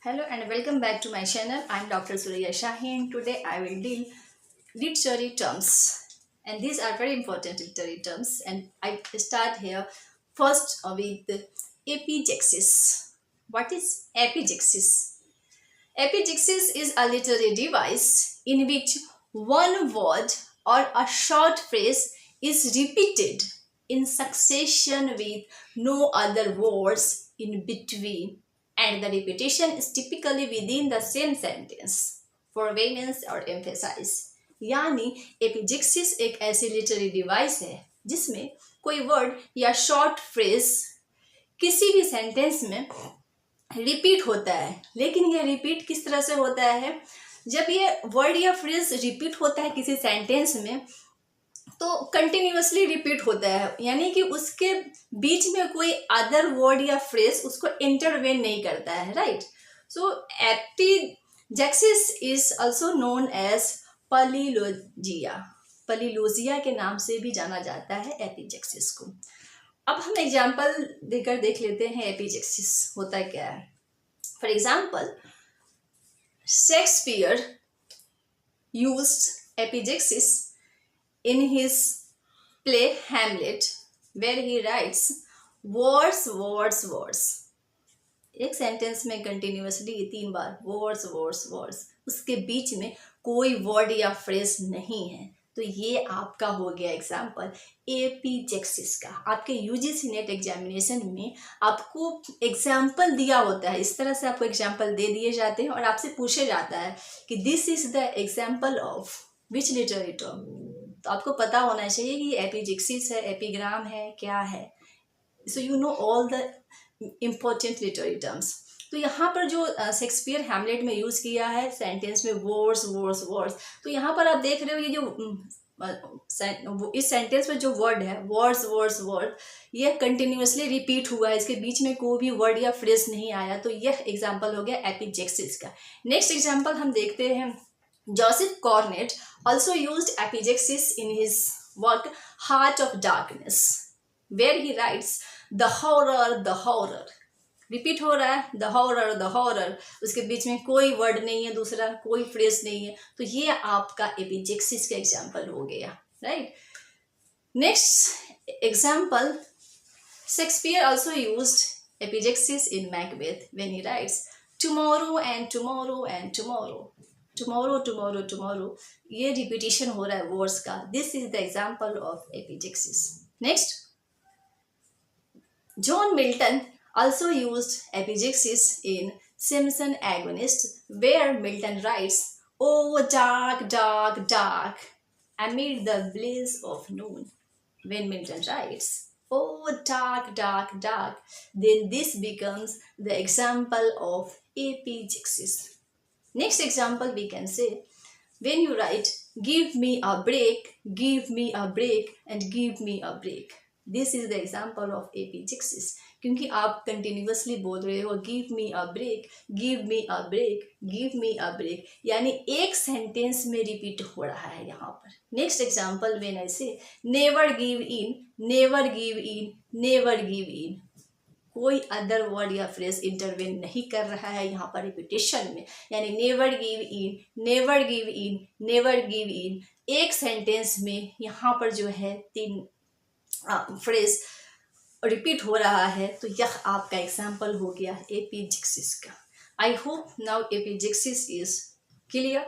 Hello and welcome back to my channel. I'm Dr. Surya Shaheen. Today I will deal literary terms, and these are very important literary terms. And I start here first with epigexis. What is epigexis? Epigexis is a literary device in which one word or a short phrase is repeated in succession with no other words in between, and the repetition is typically within the same sentence for variance or emphasis. यानी एपिजिक्सिस एक ऐसी literary device है जिसमें कोई word या short phrase किसी भी sentence में रिपीट होता है। लेकिन यह रिपीट किस तरह से होता है? जब ये वर्ड या फ्रेज रिपीट होता है किसी सेंटेंस में तो कंटिन्यूअसली रिपीट होता है, यानी कि उसके बीच में कोई अदर वर्ड या फ्रेज उसको इंटरवेन नहीं करता है, right? So epizeuxis is also known as palilogia. Palilogia के नाम से भी जाना जाता है एपिजैक्सिस को। अब हम एग्जाम्पल देकर देख लेते हैं एपिजैक्सिस होता क्या है। For example, Shakespeare used epizeuxis in his play Hamlet, where he writes words, words, words. एक सेंटेंस में कंटिन्यूअसली 3 बार वर्ड्स वर्ड्स वर्ड्स, उसके बीच में कोई वर्ड या फ्रेज नहीं है। तो ये आपका हो गया एग्जाम्पल एपिजैक्सिस का। आपके यूजीसी नेट एग्जामिनेशन में आपको एग्जाम्पल दिया होता है, इस तरह से आपको एग्जाम्पल दे दिए जाते हैं और आपसे पूछा जाता है कि this is the example of which literary term. तो आपको पता होना चाहिए कि एपिजैक्सिस है, एपिग्राम है, क्या है। So you know all the important literary terms. तो यहाँ पर जो शेक्सपियर हैमलेट में यूज़ किया है सेंटेंस में वर्ड्स वर्ड्स वर्ड्स, तो यहाँ पर आप देख रहे हो ये जो इस सेंटेंस में जो वर्ड है वर्ड्स वर्ड्स वर्ड, ये कंटिन्यूअसली रिपीट हुआ है, इसके बीच में कोई भी वर्ड या फ्रेज नहीं आया। तो यह एग्जाम्पल हो गया एपिजैक्सिस का। नेक्स्ट एग्जाम्पल हम देखते हैं। Joseph Conrad also used epigexis in his work Heart of Darkness, where he writes the horror, the horror. Repeat हो रहा है the horror, the horror, उसके बीच में कोई वर्ड नहीं है, दूसरा कोई फ्रेज नहीं है। तो ये आपका एपिजैक्सिस का एग्जाम्पल हो गया, right? Next example, Shakespeare also used epigexis in Macbeth when he writes tomorrow and tomorrow and tomorrow. Tomorrow tomorrow tomorrow, ये रिपीटिशन हो रहा है वर्ड्स का। This is the example of epizeuxis. Next, John Milton also used epigexis in Simpson Agonist, where Milton writes, "Oh, dark, dark, dark, amid the blaze of noon." When Milton writes, "Oh, dark, dark, dark," then this becomes the example of epigexis. Next example we can say, when you write give me a break, give me a break and give me a break. This is the example of epigexis, क्योंकि आप continuously बोल रहे हो give me a break, give me a break, give me a break, यानी एक sentence में repeat हो रहा है यहाँ पर। Next example, when I say never give in, never give in, never give in, कोई अदर वर्ड या फ्रेज इंटरवेन नहीं कर रहा है यहाँ पर रिपीटेशन में, यानी never give in, never give in, never give in, एक सेंटेंस में यहाँ पर जो है 3 फ्रेज रिपीट हो रहा है। तो यह आपका एग्जाम्पल हो गया एपिजैक्सिस का। I hope now epizeuxis is clear.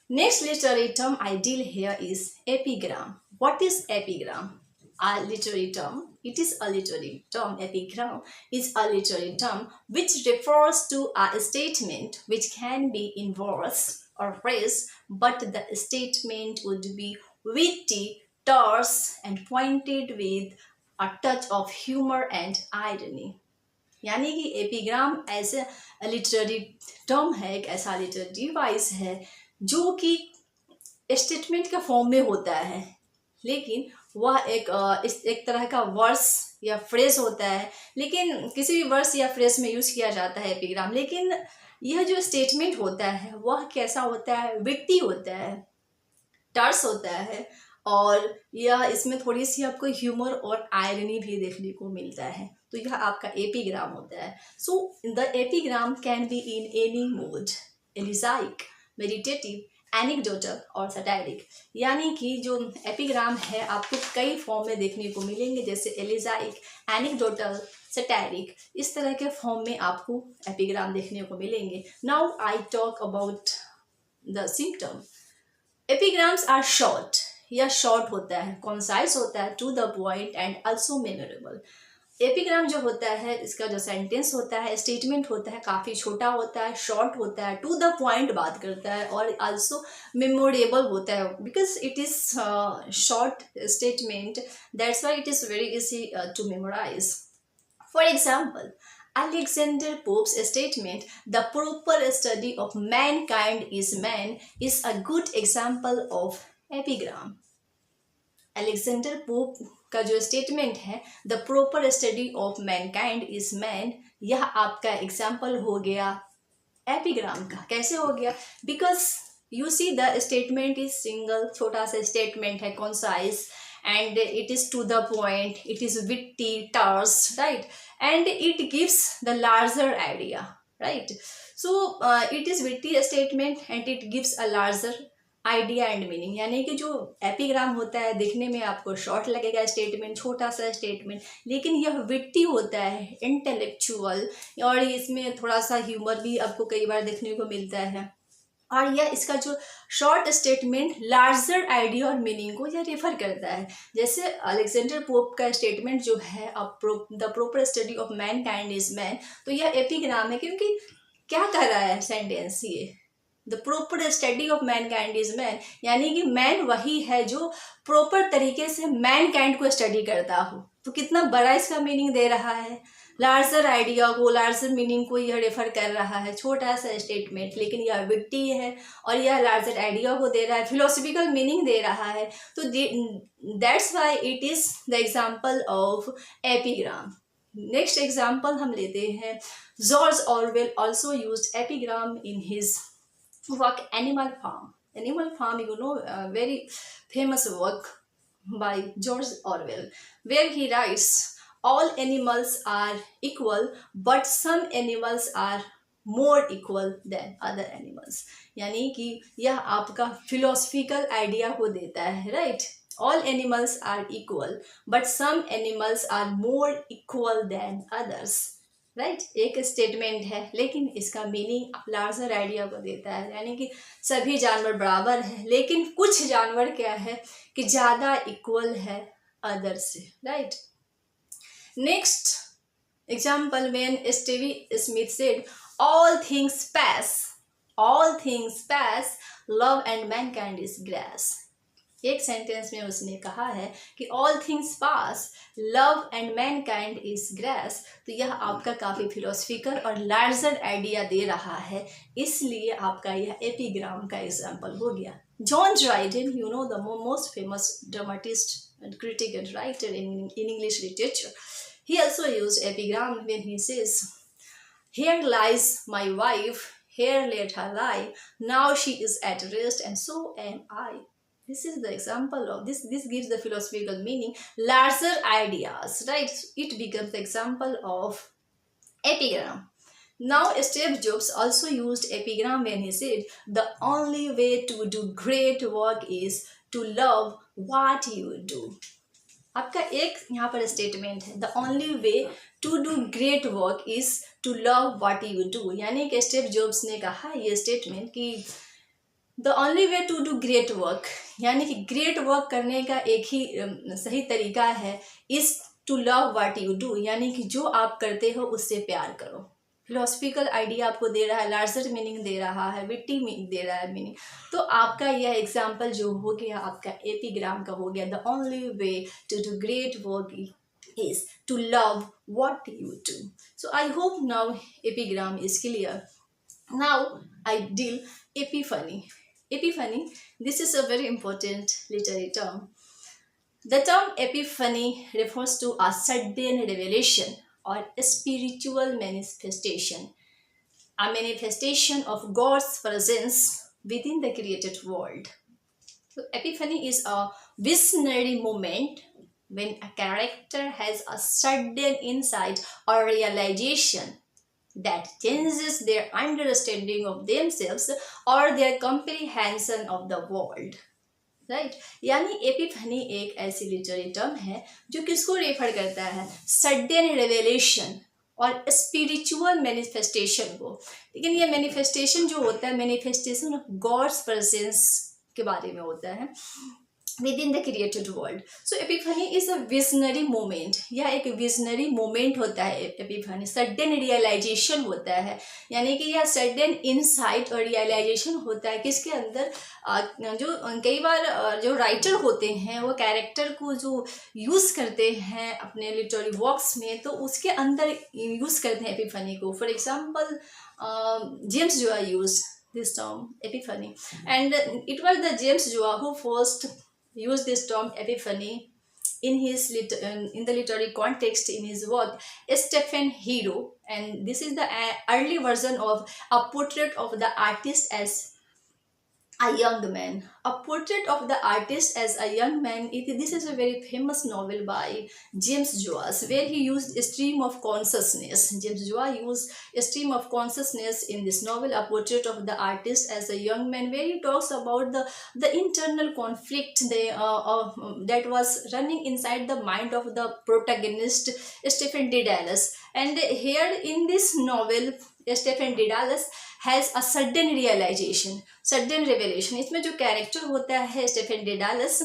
Next literary term I deal here is epigram. What is epigram? A literary term. It is a literary term. Epigram is a literary term which refers to a statement which can be in verse or phrase, but the statement would be witty, terse, and pointed with a touch of humor and irony. यानी कि epigram ऐसे literary term है, एक ऐसा literary device है जो कि statement के फॉर्म में होता है, लेकिन वह एक तरह का वर्स या फ्रेज होता है। लेकिन किसी भी वर्स या फ्रेज में यूज़ किया जाता है एपिग्राम, लेकिन यह जो स्टेटमेंट होता है वह कैसा होता है? विट्टी होता है, टर्स होता है, और यह इसमें थोड़ी सी आपको ह्यूमर और आयरनी भी देखने को मिलता है। तो यह आपका एपीग्राम होता है। So the epigram can be in any mode, elegiac, meditative, anecdotal और सटायरिक। यानी कि जो एपीग्राम है आपको कई फॉर्म में देखने को मिलेंगे, जैसे एलिजाइक, एनेक्डोटल, सटायरिक, इस तरह के फॉर्म में आपको एपीग्राम देखने को मिलेंगे। Now I talk about the symptom. Epigrams are short, या शॉर्ट होता है, कॉन्साइज होता है, to the point and also memorable. Epigram जो होता है, इसका जो सेंटेंस होता है, स्टेटमेंट होता है, काफ़ी छोटा होता है, शॉर्ट होता है, टू द पॉइंट बात करता है और आल्सो मेमोरेबल होता है, because it is short statement, that's why it is very easy to memorise. For example, Alexander Pope's statement, "The proper study of mankind is man," is a good example of epigram. Alexander Pope का जो statement है, "The proper study of mankind is man," यह आपका example हो गया epigram का। कैसे हो गया? Because you see the statement is single, छोटा सा स्टेटमेंट है, concise, and it is to the point, it is witty, terse, right, and it gives the larger idea, right? So it is witty statement and it gives a larger idea and meaning। यानी कि जो epigram होता है देखने में आपको short लगेगा statement, छोटा सा स्टेटमेंट, लेकिन यह विट्टी होता है, इंटेलेक्चुअल, और इसमें थोड़ा सा ह्यूमर भी आपको कई बार देखने को मिलता है। और यह इसका जो शॉर्ट स्टेटमेंट लार्जर आइडिया और मीनिंग को यह रेफर करता है। जैसे अलेक्जेंडर पोप का स्टेटमेंट जो है, the proper study of man kind is man, तो यह एपीग्राम है, क्योंकि क्या कर रहा है सेंटेंस ये, the proper study of man kind is man, यानी कि मैन वही है जो प्रॉपर तरीके से मैन काइंड को स्टडी करता हो। तो कितना बड़ा इसका मीनिंग दे रहा है, लार्जर आइडिया को, लार्जर मीनिंग को यह रेफर कर रहा है। छोटा सा स्टेटमेंट, लेकिन यह विट्टी है और यह लार्जर आइडिया को दे रहा है, फिलोसफिकल मीनिंग दे रहा है। तो that's why it is the example of epigram. Next example हम लेते हैं, George Orwell also used epigram in his work Animal Farm. Animal Farm, you know, a very famous work by George Orwell, where he writes, "All animals are equal, but some animals are more equal than other animals." यानी कि यह आपका philosophical idea को देता है, right? All animals are equal, but some animals are more equal than others. Right, एक statement है, लेकिन इसका मीनिंग लार्जर आइडिया को देता है। यानी कि सभी जानवर बराबर हैं, लेकिन कुछ जानवर क्या है कि ज़्यादा इक्वल है अदर से, right? Next example, when Stevie Smith said, "All things pass, all things pass, love and mankind is grass." एक सेंटेंस में उसने कहा है कि all things pass, love and Mankind is grass. तो यह आपका काफ़ी फिलोसफिकल और लार्जर आइडिया दे रहा है, इसलिए आपका यह एपीग्राम का एग्जाम्पल हो गया। John Dryden, you know, the most famous dramatist and critic and writer in English literature, he also used epigram when he says, "Here lies my wife, here let her lie, now she is at rest and so am I." This is the example of this gives the philosophical meaning, larger ideas, right? It becomes the example of epigram. Now Steve Jobs also used epigram when he said, "The only way to do great work is to love what you do." आपका एक यहाँ पर statement है, the only way to do great work is to love what you do. यानी कि Steve Jobs ने कहा ये स्टेटमेंट कि the only way to do great work, यानी कि ग्रेट वर्क करने का एक ही सही तरीका है, is to love what you do, यानी कि जो आप करते हो उससे प्यार करो। फिलोसफिकल आइडिया आपको दे रहा है, लार्जर मीनिंग दे रहा है, विट्टी मीनिंग दे रहा है मीनिंग। तो आपका यह एग्जाम्पल जो हो गया आपका एपीग्राम का हो गया, the only way to do great work is to love what you do. So I hope now epigram is clear. Now I deal epiphany. Epiphany, this is a very important literary term. The term epiphany refers to a sudden revelation or spiritual manifestation, a manifestation of God's presence within the created world. So epiphany is a visionary moment when a character has a sudden insight or realization that changes their understanding of themselves or their comprehension of the world. Right यानी Epiphany एक ऐसी literary term है जो किसको refer करता है, sudden रेवेलेशन और spiritual manifestation को। लेकिन ये मैनिफेस्टेशन जो होता है, मैनिफेस्टेशन ऑफ गॉड्स प्रेजेंस के बारे में होता है within the created world. So epiphany is a visionary moment, या एक विजनरी मोमेंट होता है एपिफनी, सडन रियलाइजेशन होता है, यानी कि यह सडन इंसाइट और रियलाइजेशन होता है किसके अंदर, जो कई बार जो राइटर होते हैं वो कैरेक्टर को जो यूज़ करते हैं अपने लिटरेरी वर्क्स में, तो उसके अंदर यूज़ करते हैं एपिफनी को। For example James Joyce use this term epiphany, and it was the James Joa who first used this term epiphany in his in the literary context in his work Stephen Hero, and this is the early version of a portrait of the artist as a young man. A portrait of the artist as a young man. This is a very famous novel by James Joyce, where he used a stream of consciousness. James Joyce used a stream of consciousness in this novel, A Portrait of the Artist as a Young Man, where he talks about the internal conflict that was running inside the mind of the protagonist, Stephen Dedalus. And here in this novel, Stephen Dedalus has a sudden realization, sudden revelation. इसमें जो character होता है Stephen Dedalus,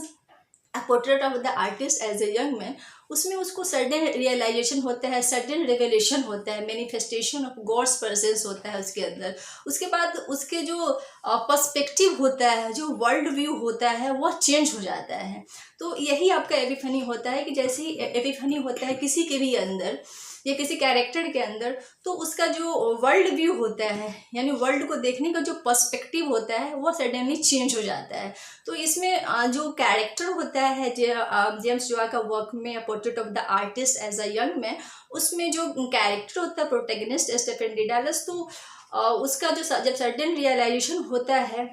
a portrait of the artist as a young man, उसमें उसको sudden realisation होता है, sudden revelation होता है, मैनिफेस्टेशन ऑफ गॉड्स प्रेजेंस होता है उसके अंदर। उसके बाद उसके जो पर्सपेक्टिव होता है, जो वर्ल्ड व्यू होता है, वह चेंज हो जाता है। तो यही आपका एपिफनी होता है कि जैसे ही एपिफनी होता है किसी के भी अंदर या किसी कैरेक्टर के अंदर, तो उसका जो वर्ल्ड व्यू होता है, यानी वर्ल्ड को देखने का जो पर्सपेक्टिव होता है, वो सडनली चेंज हो जाता है। तो इसमें जो कैरेक्टर होता है जेम्स जोआ का वर्क में portrait of the artist as a young man, उसमें जो कैरेक्टर होता है प्रोटैगनिस्ट स्टेफन डेडालस, तो उसका जो जब सडन रियलाइजेशन होता है,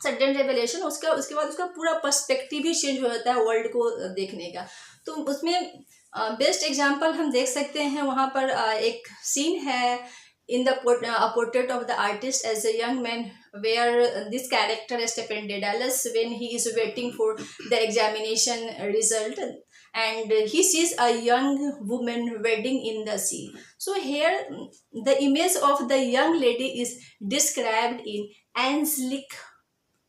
सडन रेवलेशन, उसके बाद उसका पूरा पर्सपेक्टिव ही चेंज हो जाता है वर्ल्ड को देखने का। तो उसमें बेस्ट एग्जांपल हम देख सकते हैं, वहाँ पर एक सीन है in the portrait of the artist as a young man, where this character Stephen Dedalus when he is waiting for the examination result and he sees a young woman wading in the sea. So here the image of the young lady is described in angelic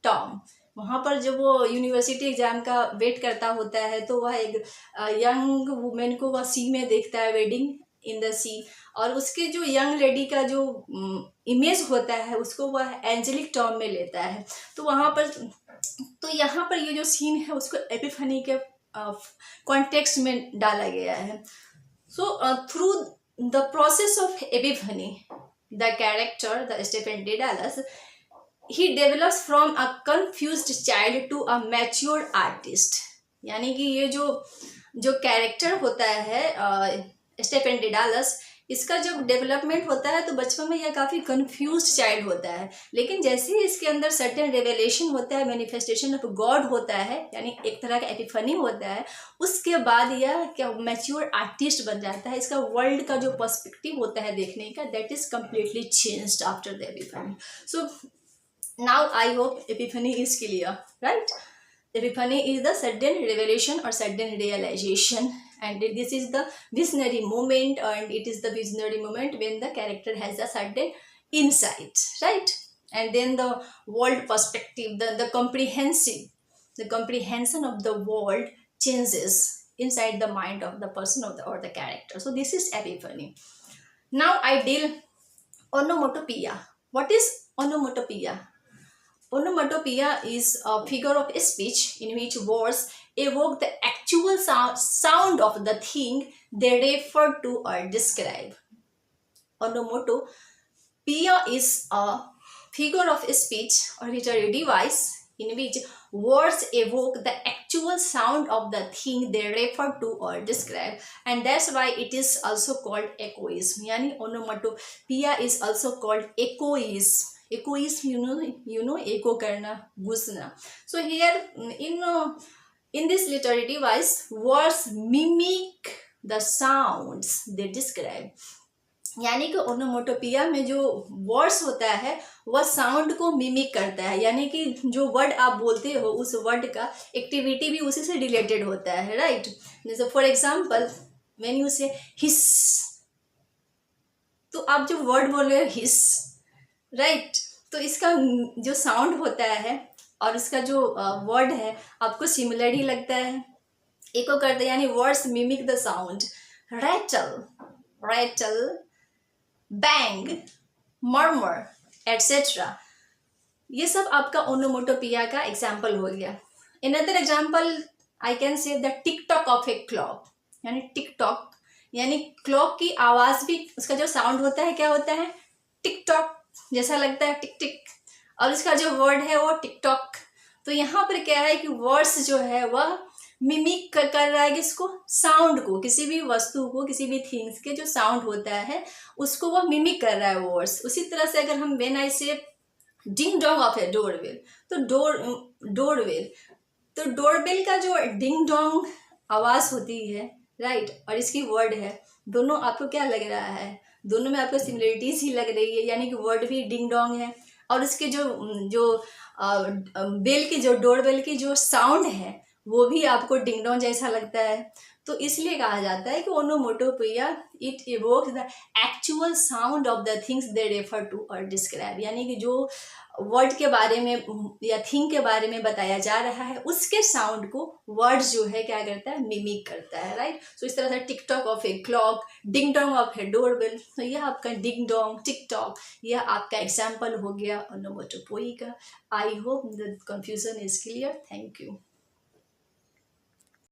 term. वहाँ पर जब वो university exam का wait करता होता है, तो वह एक यंग वुमेन को वह सी में देखता है, वेडिंग इन द सी, और उसके जो यंग लेडी का जो इमेज होता है उसको वह एंजेलिक टर्म में लेता है। तो वहाँ पर, तो यहाँ पर ये जो सीन है उसको एपिफनी के कॉन्टेक्स्ट में डाला गया है। So through the process of epiphany, the character the Stephen Dedalus, he develops from a confused child to a mature artist. यानी कि ये जो कैरेक्टर होता है स्टेफन डेडालस, इसका जब डेवलपमेंट होता है तो बचपन में यह काफ़ी कंफ्यूज्ड चाइल्ड होता है, लेकिन जैसे ही इसके अंदर सर्टेन रेवलेशन होता है, मैनिफेस्टेशन ऑफ गॉड होता है, यानी एक तरह का एपिफनी होता है, उसके बाद यह क्या मैच्योर आर्टिस्ट बन जाता है। इसका वर्ल्ड का जो पर्सपेक्टिव होता है देखने का, that is completely changed after the Epiphany. So now I hope epiphany is clear, right? Epiphany is the sudden revelation or sudden realization, and this is the visionary moment, and it is the visionary moment when the character has a sudden insight, right? And then the world perspective, the comprehension of the world changes inside the mind of the person or the character. So this is epiphany. Now I deal onomatopoeia. What is onomatopoeia? Onomatopoeia is a figure of speech in which words evoke the actual sound of the thing they refer to or describe. Onomatopoeia is a figure of speech or literary device in which words evoke the actual sound of the thing they refer to or describe, and that's why it is also called echoism. Yani onomatopoeia is also called echoism. Echoism, you know, echo करना, गूंजना. So here in In this literary device, words mimic the sounds they describe. यानी कि onomatopoeia में जो words होता है वह sound को mimic करता है, यानी कि जो वर्ड आप बोलते हो उस वर्ड का एक्टिविटी भी उसी से रिलेटेड होता है, राइट। जैसे फॉर एग्जाम्पल व्हेन यू से हिस, तो आप जो वर्ड बोल रहे हो हिस, राइट, तो इसका जो साउंड होता है और इसका जो वर्ड है आपको सिमिलर ही लगता है, इको करते हैं, यानी words mimic the sound. Rattle, rattle, bang, murmur etcetera, ये सब आपका ओनोमोटोपिया का एग्जाम्पल हो गया। Another example I can say the tick tock of a clock, यानी टिक टॉक यानी क्लॉक की आवाज भी, उसका जो साउंड होता है क्या होता है, टिक टॉक जैसा लगता है, टिक टिक, और इसका जो वर्ड है वो टिक टॉक। तो यहाँ पर क्या है कि वर्ड्स जो है वह मिमिक कर रहा है किसको, साउंड को, किसी भी वस्तु को, किसी भी थिंग्स के जो साउंड होता है उसको वह मिमिक कर रहा है वर्ड्स। उसी तरह से अगर हम व्हेन आई से ding dong of A doorbell, तो डोरबेल, तो डोरबेल का जो डिंग डोंग आवाज होती है, राइट, और इसकी वर्ड है, दोनों आपको क्या लग रहा है, दोनों में आपको सिमिलरिटीज ही लग रही है, यानी कि वर्ड भी डिंग डोंग है और उसके जो जो बेल की, जो डोरबेल की जो साउंड है वो भी आपको डिंग डोंग जैसा लगता है। तो इसलिए कहा जाता है कि onomatopoeia it evokes the actual sound of the things they refer to और डिस्क्राइब, यानी कि जो वर्ड के बारे में या थिंग के बारे में बताया जा रहा है उसके साउंड को वर्ड जो है क्या करता है, मिमिक करता है, राइट। सो इस तरह से टिक tock of a clock, ding dong of A doorbell, तो यह आपका डिंग डोंग, टिक टॉक, यह आपका एग्जाम्पल हो गया ओनोमोटोपोई का। I hope the confusion is clear. Thank you.